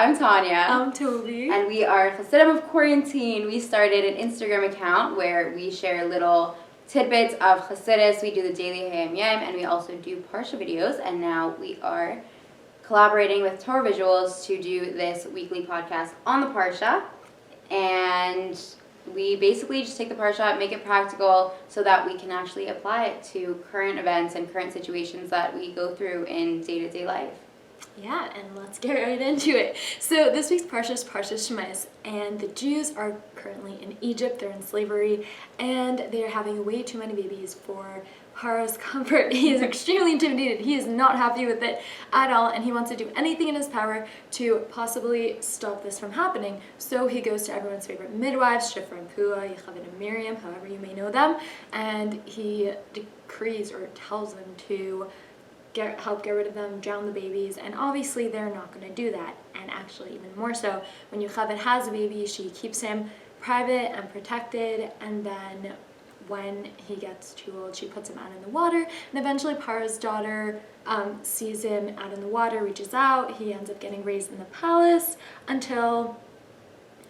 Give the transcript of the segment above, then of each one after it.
I'm Tanya. I'm Toby. And we are Chassidim of Quarantine. We started an Instagram account where we share little tidbits of Chassidus. We do the daily Hayam Yom, and we also do Parsha videos. And now we are collaborating with Torah Visuals to do this weekly podcast on the Parsha. And we basically just take the Parsha, make it practical so that we can actually apply it to current events and current situations that we go through in day-to-day life. Yeah, and let's get right into it. So this week's Parsha is Parsha Shemais, and the Jews are currently in Egypt. They're in slavery, and they are having way too many babies for Paro's comfort. He is extremely intimidated. He is not happy with it at all, and he wants to do anything in his power to possibly stop this from happening. So he goes to everyone's favorite midwives, Shifra and Pua, Yocheved and Miriam, however you may know them, and he decrees or tells them to help get rid of them, drown the babies, and obviously they're not going to do that. And actually even more so, when Yocheved has a baby, she keeps him private and protected, and then when he gets too old, she puts him out in the water, and eventually Paro's daughter sees him out in the water, reaches out. He ends up getting raised in the palace until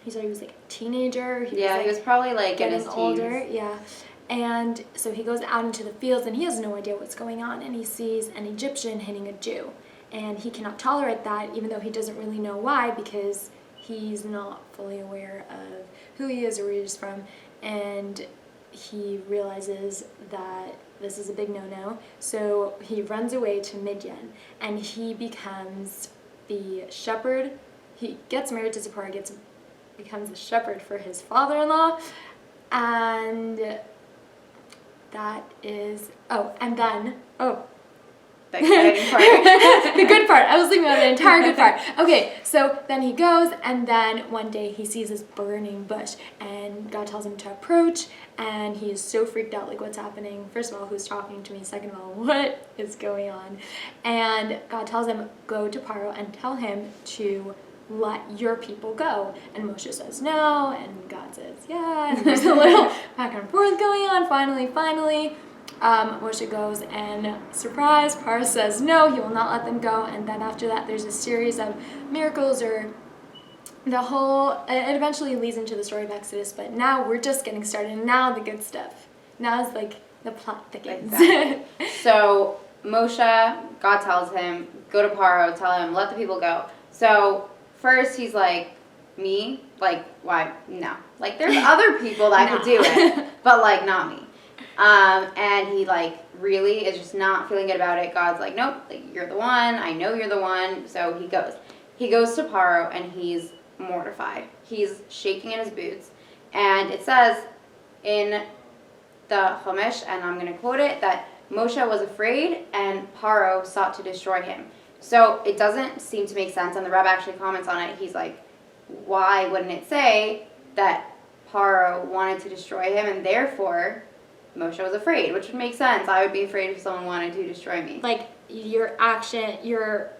he was like a teenager. He was probably like getting older. Yeah. And so he goes out into the fields and he has no idea what's going on, and he sees an Egyptian hitting a Jew, and he cannot tolerate that, even though he doesn't really know why, because he's not fully aware of who he is or where he's from, and he realizes that this is a big no-no. So he runs away to Midian, and he becomes the shepherd. He gets married to Zipporah, becomes the shepherd for his father-in-law, and that is, the exciting part. The good part. I was thinking about the entire good part. Okay, so then he goes, and then one day he sees this burning bush, and God tells him to approach, and he is so freaked out, like, what's happening? First of all, who's talking to me? Second of all, what is going on? And God tells him, go to Paro and tell him to let your people go. And Moshe says no, and God says yeah, and there's a little back and forth going on. Finally, Moshe goes, and surprise, Paro says no, he will not let them go. And then after that, there's a series of miracles, or it eventually leads into the story of Exodus, but now we're just getting started, and now the good stuff. Now is like the plot thickens. Exactly. So Moshe, God tells him, go to Paro, tell him, let the people go. So first he's like, me? Like, why? No. Like, there's other people that could do it, but like, not me. And he like really is just not feeling good about it. God's like, nope, like, you're the one. I know you're the one. So he goes. He goes to Paro, and he's mortified. He's shaking in his boots. And it says in the Chumash, and I'm going to quote it, that Moshe was afraid and Paro sought to destroy him. So it doesn't seem to make sense, and the Rebbe actually comments on it. He's like, why wouldn't it say that Paro wanted to destroy him, and therefore Moshe was afraid, which would make sense. I would be afraid if someone wanted to destroy me. Like, your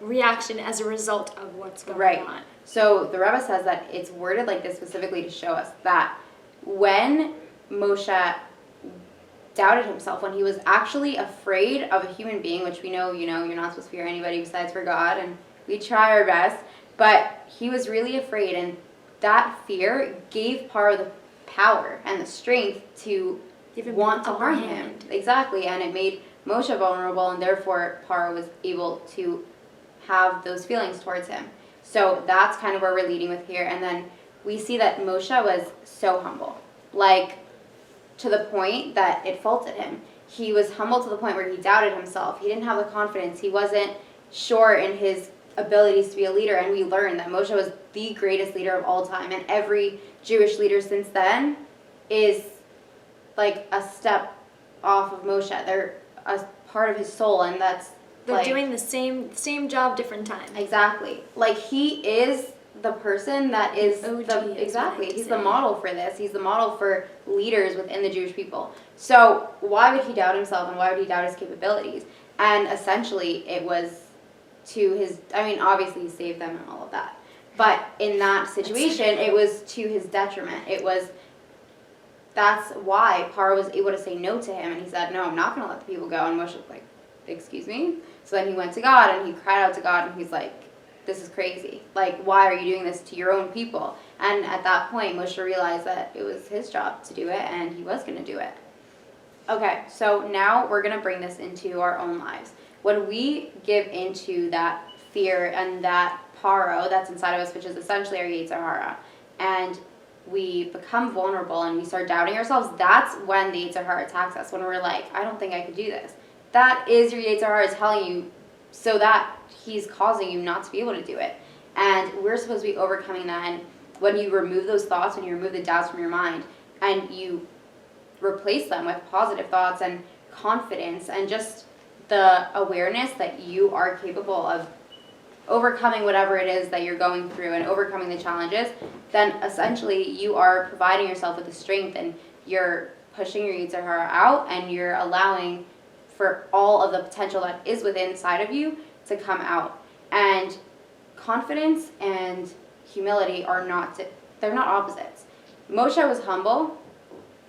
reaction as a result of what's going on. So the Rebbe says that it's worded like this specifically to show us that when Moshe doubted himself, when he was actually afraid of a human being, which we know, you're not supposed to fear anybody besides for God, and we try our best, but he was really afraid, and that fear gave Paro the power and the strength to want to harm him. Exactly, and it made Moshe vulnerable, and therefore Paro was able to have those feelings towards him. So that's kind of where we're leading with here, and then we see that Moshe was so humble, like, to the point that it faulted him. He was humble to the point where he doubted himself. He didn't have the confidence. He wasn't sure in his abilities to be a leader, and we learned that Moshe was the greatest leader of all time, and every Jewish leader since then is like a step off of Moshe. They're a part of his soul, and they're doing the same job, different time. Exactly. Like, he is the person that is he's the model for this. He's the model for leaders within the Jewish people. So why would he doubt himself, and why would he doubt his capabilities? And essentially it was to his, obviously he saved them and all of that, but in that situation it was to his detriment. That's why Paro was able to say no to him, and he said, no, I'm not going to let the people go. And Moshe was like, excuse me? So then he went to God, and he cried out to God, and he's like, this is crazy. Like, why are you doing this to your own people? And at that point, Moshe realized that it was his job to do it, and he was going to do it. Okay, so now we're going to bring this into our own lives. When we give into that fear and that paro that's inside of us, which is essentially our Yetzer Hara, and we become vulnerable and we start doubting ourselves, that's when the Yetzer Hara attacks us, when we're like, I don't think I could do this. That is your Yetzer Hara telling you so that he's causing you not to be able to do it. And we're supposed to be overcoming that. And when you remove those thoughts, when you remove the doubts from your mind, and you replace them with positive thoughts and confidence and just the awareness that you are capable of overcoming whatever it is that you're going through and overcoming the challenges, then essentially you are providing yourself with the strength, and you're pushing your Yetzer Hara out, and you're allowing for all of the potential that is within inside of you to come out. And confidence and humility are not, they're not opposites. Moshe was humble,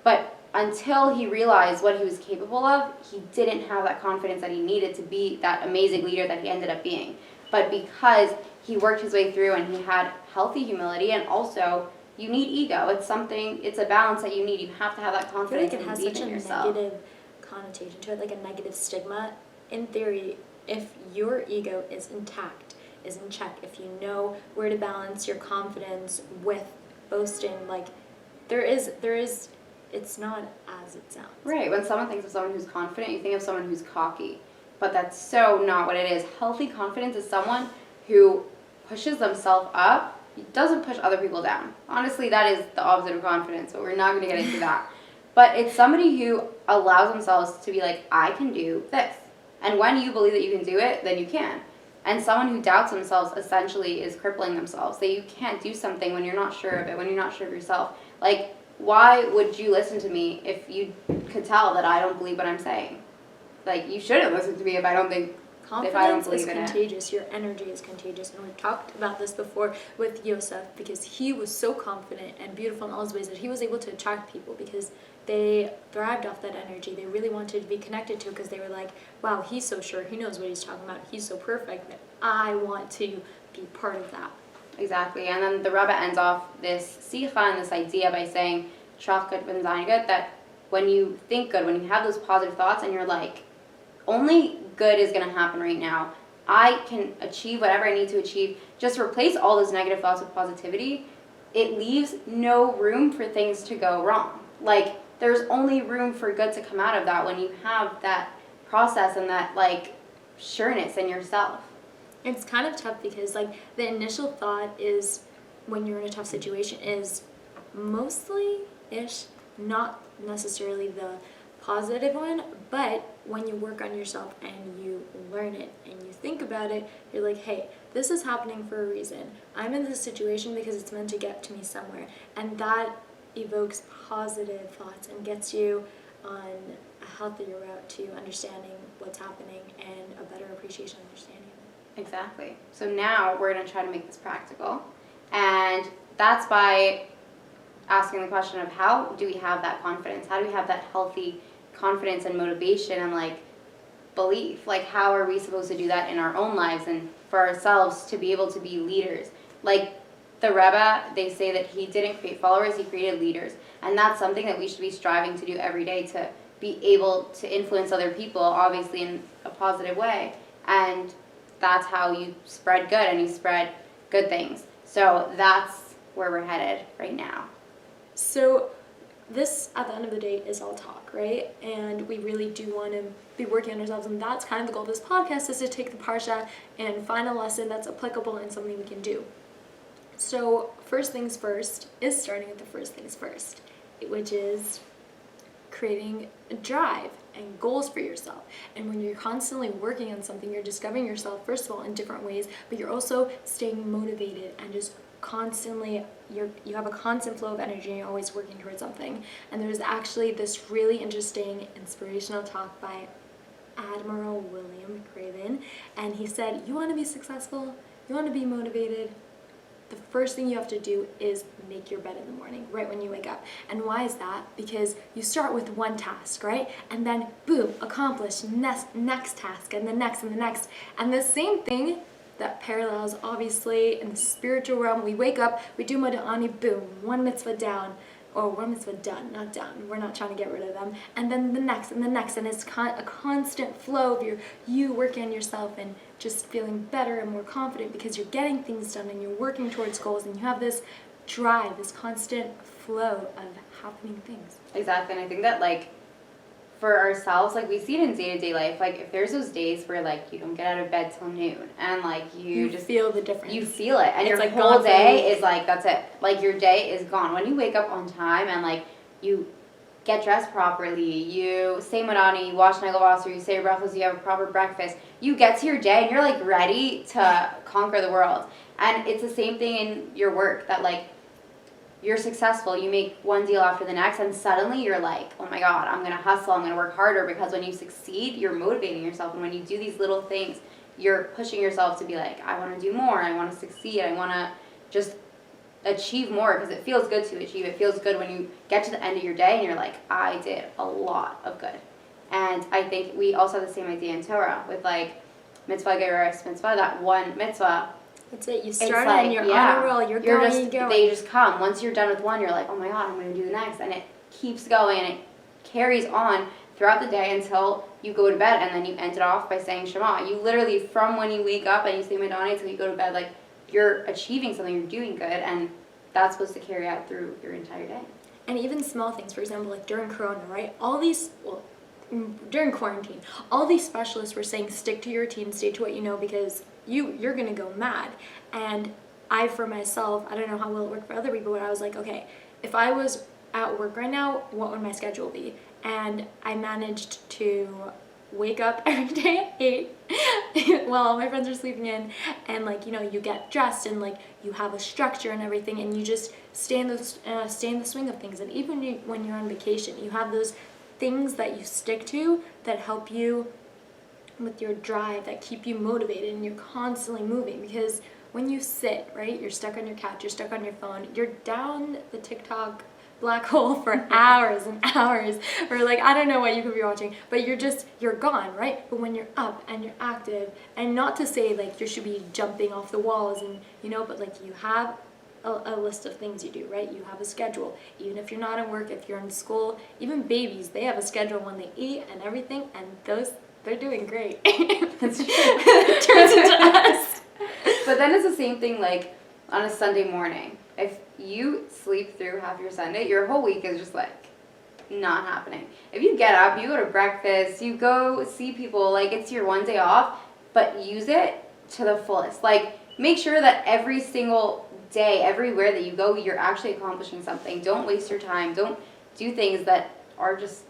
but until he realized what he was capable of, he didn't have that confidence that he needed to be that amazing leader that he ended up being. But because he worked his way through and he had healthy humility, and also you need ego. It's a balance that you need. You have to have that confidence I feel like it has such a negative connotation to it, like a negative stigma. In theory, if your ego is intact, is in check, if you know where to balance your confidence with boasting, like there is it's not as it sounds. Right. When someone thinks of someone who's confident, you think of someone who's cocky. But that's so not what it is. Healthy confidence is someone who pushes themselves up, doesn't push other people down. Honestly, that is the opposite of confidence, but we're not going to get into that. But it's somebody who allows themselves to be like, I can do this. And when you believe that you can do it, then you can. And someone who doubts themselves essentially is crippling themselves. That you can't do something when you're not sure of it, when you're not sure of yourself. Like, why would you listen to me if you could tell that I don't believe what I'm saying? Like, you shouldn't listen to me if I don't believe Confidence is in contagious. Your energy is contagious. And we've talked about this before with Yosef, because he was so confident and beautiful in all his ways that he was able to attract people because they thrived off that energy. They really wanted to be connected to it because they were like, wow, he's so sure. He knows what he's talking about. He's so perfect that I want to be part of that. Exactly. And then the Rebbe ends off this sikha and this idea by saying, Trach good ben zayin good, that when you think good, when you have those positive thoughts and you're like, only good is going to happen right now. I can achieve whatever I need to achieve. Just replace all those negative thoughts with positivity. It leaves no room for things to go wrong. Like, there's only room for good to come out of that when you have that process and that, like, sureness in yourself. It's kind of tough because, like, the initial thought is, when you're in a tough situation, is mostly-ish not necessarily the positive one, but when you work on yourself and you learn it and you think about it, you're like, hey, this is happening for a reason. I'm in this situation because it's meant to get to me somewhere. And that evokes positive thoughts and gets you on a healthier route to understanding what's happening and a better appreciation and understanding of it. Exactly. So now we're going to try to make this practical. And that's by asking the question of, how do we have that confidence? How do we have that healthy confidence and motivation and, like, belief? Like, how are we supposed to do that in our own lives and for ourselves to be able to be leaders? Like the Rebbe, they say that he didn't create followers, he created leaders. And that's something that we should be striving to do every day, to be able to influence other people, obviously in a positive way. And that's how you spread good and you spread good things. So that's where we're headed right now. So this, at the end of the day, is all talk, right? And we really do want to be working on ourselves, and that's kind of the goal of this podcast, is to take the Parsha and find a lesson that's applicable and something we can do. So first things first is starting with the first things first, which is creating a drive and goals for yourself. And when you're constantly working on something, you're discovering yourself, first of all, in different ways, but you're also staying motivated and just constantly, you have a constant flow of energy and you're always working towards something. And there's actually this really interesting inspirational talk by Admiral William Craven, and he said, you want to be successful, you want to be motivated, the first thing you have to do is make your bed in the morning, right when you wake up. And why is that? Because you start with one task, right? And then, boom, accomplish next task, and the next, and the next. And the same thing that parallels, obviously, in the spiritual realm. We wake up, we do Madani, boom, one mitzvah down, or one mitzvah done, not done. We're not trying to get rid of them. And then the next, and the next, and it's a constant flow of you working on yourself and just feeling better and more confident because you're getting things done and you're working towards goals and you have this drive, this constant flow of happening things. Exactly, and I think that, like, for ourselves, like, we see it in day-to-day life, like, if there's those days where, like, you don't get out of bed till noon, and, like, you just feel the difference. You feel it, and it's your like whole day is, like, that's it. Like, your day is gone. When you wake up on time and, like, you get dressed properly, you say Madani, you wash Nagelwasser, you say your brachos, you have a proper breakfast, you get to your day, and you're, like, ready to conquer the world. And it's the same thing in your work, that, like, you're successful, you make one deal after the next, and suddenly you're like, oh my God, I'm going to hustle, I'm going to work harder, because when you succeed, you're motivating yourself, and when you do these little things, you're pushing yourself to be like, I want to do more, I want to succeed, I want to just achieve more, because it feels good to achieve. It feels good when you get to the end of your day, and you're like, I did a lot of good. And I think we also have the same idea in Torah, with like, mitzvah geras mitzvah, that one mitzvah. That's it. You start and you're on a roll. You're going. They just come. Once you're done with one, you're like, oh my God, I'm going to do the next. And it keeps going, and it carries on throughout the day until you go to bed, and then you end it off by saying Shema. You literally, from when you wake up and you say Madani until you go to bed, like, you're achieving something, you're doing good, and that's supposed to carry out through your entire day. And even small things, for example, like during Corona, right? During quarantine, all these specialists were saying stick to your routine, stick to what you know, because you're gonna go mad. And I, for myself, I don't know how well it worked for other people, but I was like, okay, if I was at work right now, what would my schedule be? And I managed to wake up every day at 8 while all my friends are sleeping in, and like, you know, you get dressed and like you have a structure and everything, and you just stay in the swing of things. And even when you're on vacation, you have those things that you stick to that help you with your drive, that keep you motivated, and you're constantly moving. Because when you sit, right, you're stuck on your couch, you're stuck on your phone, you're down the TikTok black hole for hours and hours, or like, I don't know what you could be watching, but you're gone, right? But when you're up and you're active, and not to say like you should be jumping off the walls, and you know, but like you have a list of things you do, right? You have a schedule. Even if you're not at work, if you're in school, even babies, they have a schedule when they eat and everything, and they're doing great. That's true. It turns into us. But then it's the same thing, like, on a Sunday morning. If you sleep through half your Sunday, your whole week is just, like, not happening. If you get up, you go to breakfast, you go see people, like, it's your one day off, but use it to the fullest. Like, make sure that every single day, everywhere that you go, you're actually accomplishing something. Don't waste your time. Don't do things that are just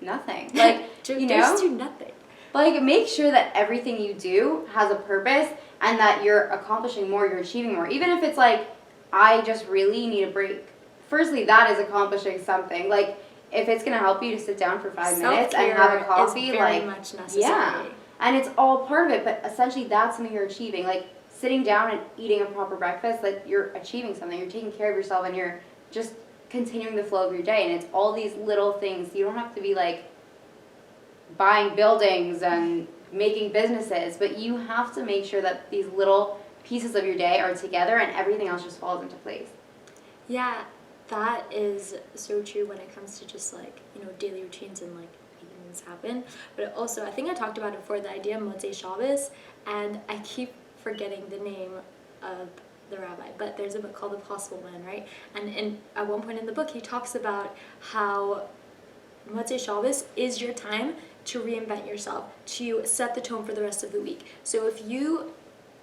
nothing. Like, you know? Just do nothing. Like, make sure that everything you do has a purpose, and that you're accomplishing more, you're achieving more. Even if it's like, I just really need a break. Firstly, that is accomplishing something. Like, if it's going to help you to sit down for 5 minutes and have a coffee, is very much necessary. Yeah. And it's all part of it, but essentially that's something you're achieving. Like, sitting down and eating a proper breakfast, like, you're achieving something. You're taking care of yourself, and you're just continuing the flow of your day. And it's all these little things. You don't have to be, like, buying buildings and making businesses, but you have to make sure that these little pieces of your day are together, and everything else just falls into place. Yeah, that is so true when it comes to just like, you know, daily routines and like making things happen. But also, I think I talked about it before, the idea of Motzei Shabbos, and I keep forgetting the name of the rabbi, but there's a book called The Possible Man, right? And at one point in the book, he talks about how Motzei Shabbos is your time to reinvent yourself, to set the tone for the rest of the week. So if you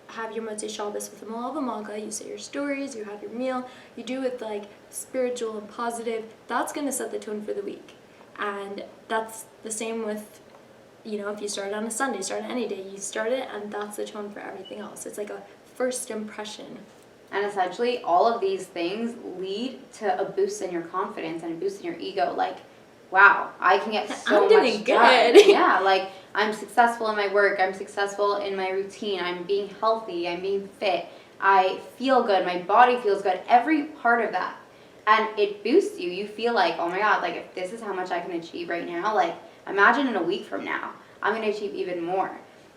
have your Motzei Shabbos with the Malava Malka, you say your stories, you have your meal, you do it like spiritual and positive, that's going to set the tone for the week. And that's the same with, you know, if you start on a Sunday, start on any day, you start it, and that's the tone for everything else. It's like a first impression. And essentially, all of these things lead to a boost in your confidence and a boost in your ego. Like, wow, I can get so much done. I'm doing good. Yeah, like, I'm successful in my work. I'm successful in my routine. I'm being healthy. I'm being fit. I feel good. My body feels good. Every part of that. And it boosts you. You feel like, oh my God, like, if this is how much I can achieve right now, like, imagine in a week from now, I'm going to achieve even more.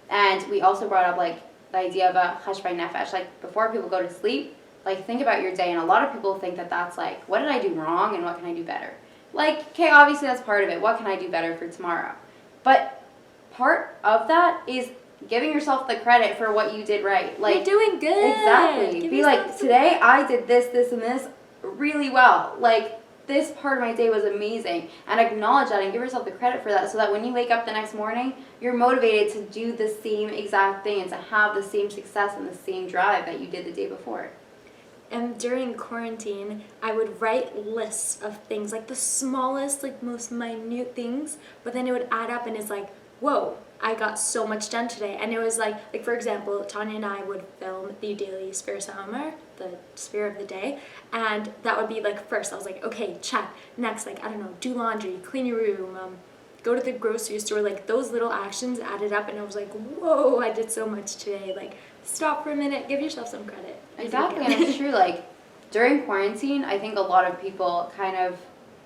And we also brought up, like, the idea of a cheshbon nefesh. Like, before people go to sleep, like, think about your day. And a lot of people think that that's like, what did I do wrong and what can I do better? Like, okay, obviously that's part of it. What can I do better for tomorrow? But part of that is giving yourself the credit for what you did right. Like, you're doing good. Exactly. Be like, today I did this, this, and this really well. Like, this part of my day was amazing. And acknowledge that and give yourself the credit for that so that when you wake up the next morning, you're motivated to do the same exact thing and to have the same success and the same drive that you did the day before. And during quarantine, I would write lists of things, like the smallest, like most minute things, but then it would add up and it's like, whoa, I got so much done today. And it was like for example, Tanya and I would film the daily Sphere Sa'amar, the sphere of the day, and that would be like first, I was like, okay, check. Next, like, I don't know, do laundry, clean your room, go to the grocery store, like those little actions added up and I was like, whoa, I did so much today. Like, stop for a minute, give yourself some credit. Exactly, and it's true, like, during quarantine, I think a lot of people kind of,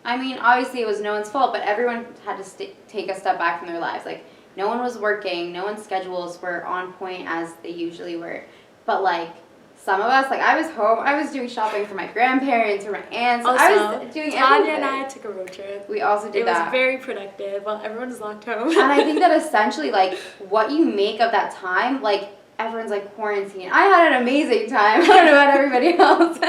I mean, obviously it was no one's fault, but everyone had to take a step back from their lives. Like, no one was working, no one's schedules were on point as they usually were. But, like, some of us, like, I was home, I was doing shopping for my grandparents or my aunts. Also, I was doing Tanya everything. and I took a road trip. We also did that. It was very productive while everyone was locked home. And I think that essentially, like, what you make of that time, like, everyone's like, quarantine. I had an amazing time. I don't know about everybody else.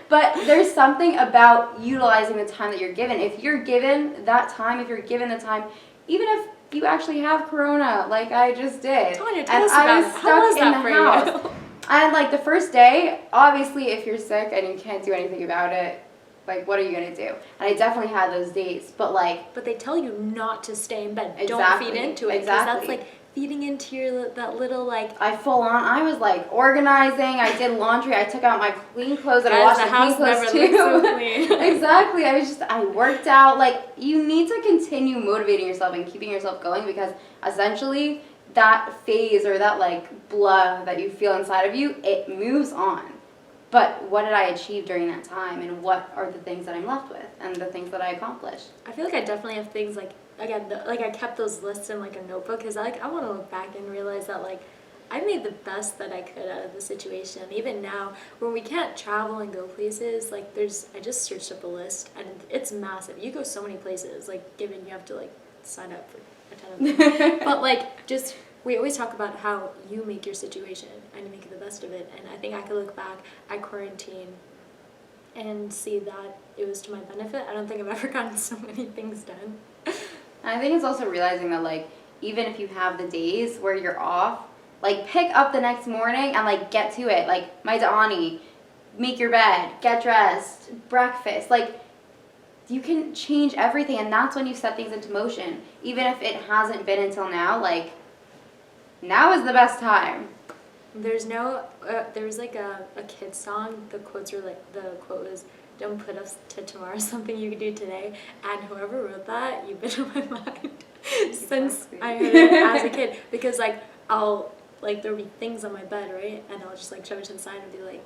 But there's something about utilizing the time that you're given. If you're given that time, if you're given the time, even if you actually have corona, like I just did. Tanya, and tell us I about was it. stuck How was in that the for house. you? And like the first day, obviously if you're sick and you can't do anything about it, like what are you gonna do? And I definitely had those days, but like. But they tell you not to stay in bed. Exactly, Don't feed into it. exactly. Because that's like feeding into your that little like. I was like organizing. I did laundry. I took out my clean clothes and I Guys, washed the the house clean clothes never too. looks so clean. Exactly. I worked out. Like, you need to continue motivating yourself and keeping yourself going, because essentially that phase or that like blah that you feel inside of you, it moves on. But what did I achieve during that time, and what are the things that I'm left with and the things that I accomplished? I feel like I definitely have things like, again, like I kept those lists in like a notebook because I want to look back and realize that like I made the best that I could out of the situation. And even now, when we can't travel and go places, like I just searched up a list and it's massive. You go so many places, like given you have to like sign up for a ton of them. But like just, we always talk about how you make your situation and you make the best of it. And I think I could look back at quarantine and see that it was to my benefit. I don't think I've ever gotten so many things done. And I think it's also realizing that, like, even if you have the days where you're off, like, pick up the next morning and, like, get to it. Like, my Da'ani, make your bed, get dressed, breakfast. Like, you can change everything, and that's when you set things into motion. Even if it hasn't been until now, like, now is the best time. There's no, there was like a kid's song, the quote was, don't put us to tomorrow, something you can do today. And whoever wrote that, you've been on my mind since I heard it as a kid. Because like, there'll be things on my bed, right? And I'll just like shove it to the side and be like,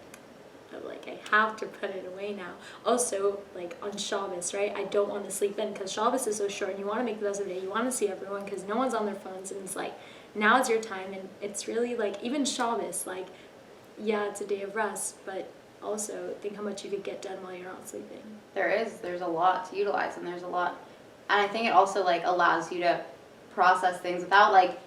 I have to put it away now. Also, like on Shabbos, right? I don't want to sleep in because Shabbos is so short and you want to make the best of the day. You want to see everyone because no one's on their phones, and it's like, now is your time. And it's really like, even Shabbos, like, yeah, it's a day of rest, but also think how much you could get done while you're not sleeping. There's a lot to utilize, and there's a lot, and I think it also like allows you to process things without like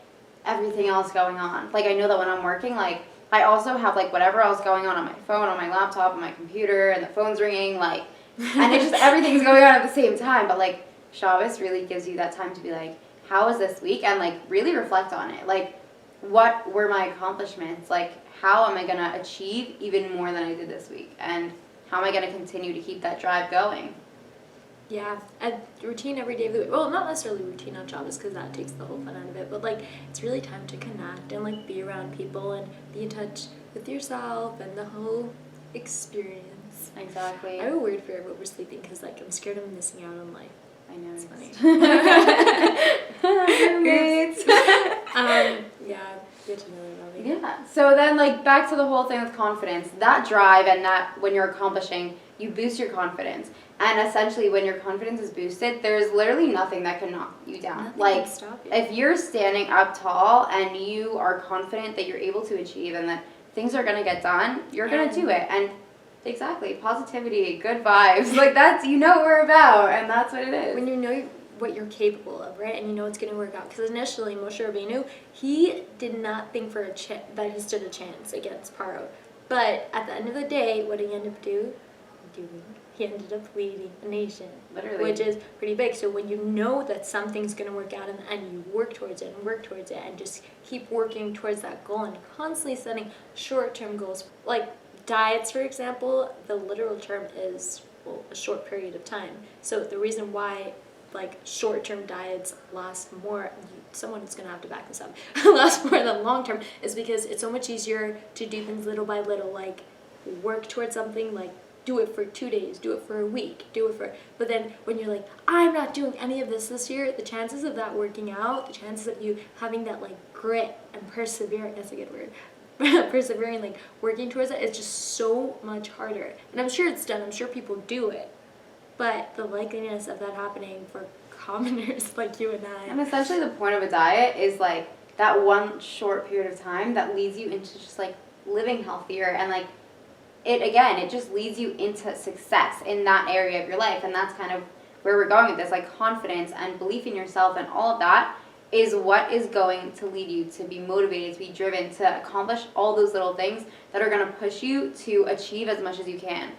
everything else going on. Like, I know that when I'm working, like, I also have like whatever else going on my phone, on my laptop, on my computer, and the phone's ringing, like, and it's just everything's going on at the same time. But like Shabbos really gives you that time to be like, how was this week, and like really reflect on it. Like, what were my accomplishments? Like, how am I gonna achieve even more than I did this week, and how am I gonna continue to keep that drive going? Yeah, a routine every day of the week. Well, not necessarily routine on Shabbos because that takes the whole fun out of it, but like it's really time to connect and like be around people and be in touch with yourself and the whole experience. Exactly. I have a weird fear of oversleeping because like I'm scared of missing out on life. I know. It's funny. Roommates. Yeah, good to know about me. Yeah. So then, like, back to the whole thing with confidence. That drive and that when you're accomplishing, you boost your confidence. And essentially, when your confidence is boosted, there's literally nothing that can knock you down. Nothing Like, can stop you. if you're standing up tall and you are confident that you're able to achieve and that things are going to get done, you're going to do it. And exactly, positivity, good vibes. Like, that's, you know what we're about, and that's what it is. When you know what you're capable of, right, and you know it's going to work out. Because initially, Moshe Rabeinu, he did not think for that he stood a chance against Paro. But at the end of the day, what did he end up doing? He ended up leading a nation. Literally. Which is pretty big. So when you know that something's going to work out and you work towards it and just keep working towards that goal and constantly setting short-term goals. Like diets, for example, the literal term is, well, a short period of time. So the reason why like short-term diets last more, someone's going to have to back this up, last more than long-term, is because it's so much easier to do things little by little, like work towards something, like do it for 2 days, do it for a week, but then when you're like, I'm not doing any of this year, the chances of that working out, the chances of you having that like grit and persevering, that's a good word, persevering, like working towards it, is just so much harder. And I'm sure it's done, I'm sure people do it, but the likeliness of that happening for commoners like you and I. And essentially the point of a diet is like that one short period of time that leads you into just like living healthier and like it just leads you into success in that area of your life. And that's kind of where we're going with this, like confidence and belief in yourself and all of that is what is going to lead you to be motivated, to be driven, to accomplish all those little things that are going to push you to achieve as much as you can.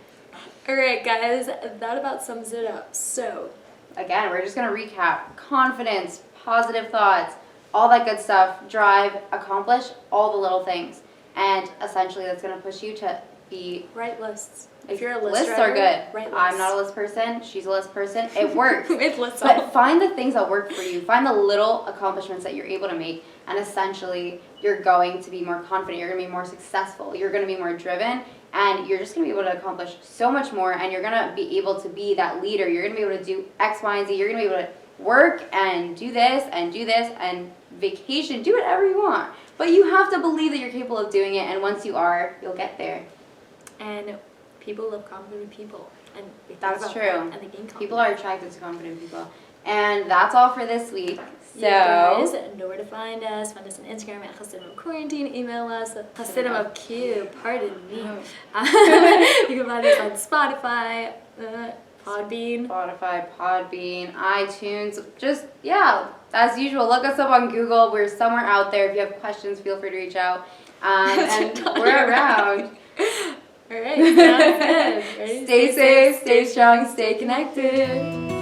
All right, guys, that about sums it up. So again, we're just going to recap: confidence, positive thoughts, all that good stuff, drive, accomplish all the little things. And essentially that's going to push you to be... write lists. If you're a list lists writer, are good. write lists. I'm not a list person. She's a list person. It works. We have lists But all. find the things that work for you. Find the little accomplishments that you're able to make. And essentially, you're going to be more confident. You're going to be more successful. You're going to be more driven. And you're just going to be able to accomplish so much more. And you're going to be able to be that leader. You're going to be able to do X, Y, and Z. You're going to be able to work and do this and vacation. Do whatever you want. But you have to believe that you're capable of doing it. And once you are, you'll get there. And people love confident people. And they think That's about true. that, and they gain confidence. People are attracted to confident people. And that's all for this week. So, you guys know where to find us. Find us on Instagram at Chassidim of Quarantine. Email us at Chassidim of Q. Pardon me. You can find us on Spotify, Podbean, iTunes. Just, yeah, as usual, look us up on Google. We're somewhere out there. If you have questions, feel free to reach out. And we're around. All right, sounds good. Ready? Stay safe, stay strong, stay connected.